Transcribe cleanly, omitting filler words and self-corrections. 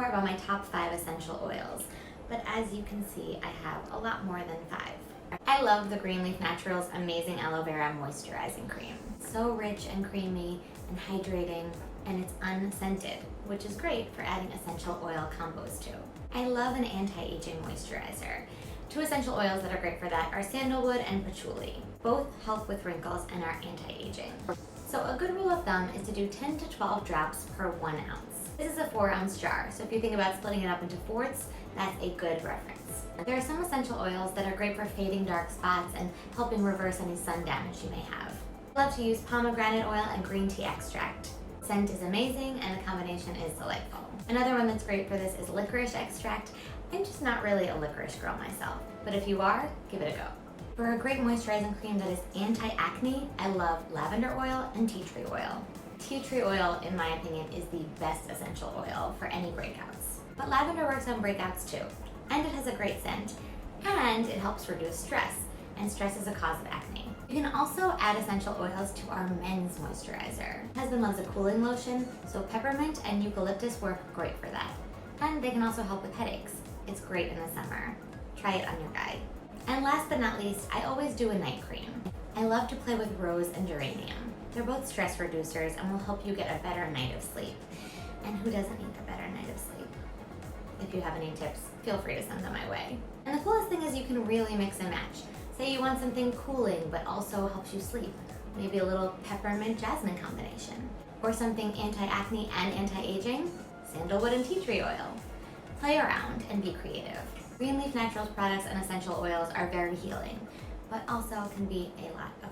about my top 5 essential oils, but as you can see, I have a lot more than 5. I love the Greenleaf Naturals Amazing Aloe Vera Moisturizing Cream. So rich and creamy and hydrating, and it's unscented, which is great for adding essential oil combos to. I love an anti-aging moisturizer. 2 essential oils that are great for that are sandalwood and patchouli. Both help with wrinkles and are anti-aging. So a good rule of thumb is to do 10 to 12 drops per 1 ounce. This is a 4-ounce jar, so if you think about splitting it up into fourths, that's a good reference. There are some essential oils that are great for fading dark spots and helping reverse any sun damage you may have. I love to use pomegranate oil and green tea extract. Scent is amazing and the combination is delightful. Another one that's great for this is licorice extract. I'm just not really a licorice girl myself, but if you are, give it a go. For a great moisturizing cream that is anti-acne, I love lavender oil and tea tree oil. Tea tree oil, in my opinion, is the best essential oil for any breakouts. But lavender works on breakouts too, and it has a great scent, and it helps reduce stress, and stress is a cause of acne. You can also add essential oils to our men's moisturizer. My husband loves a cooling lotion, so peppermint and eucalyptus work great for that. And they can also help with headaches. It's great in the summer. Try it on your guy. And last but not least, I always do a night cream. I love to play with rose and geranium. They're both stress reducers and will help you get a better night of sleep. And who doesn't need a better night of sleep? If you have any tips, feel free to send them my way. And the coolest thing is you can really mix and match. Say you want something cooling but also helps you sleep. Maybe a little peppermint jasmine combination. Or something anti-acne and anti-aging, sandalwood and tea tree oil. Play around and be creative. Greenleaf Naturals products and essential oils are very healing, but also can be a lot of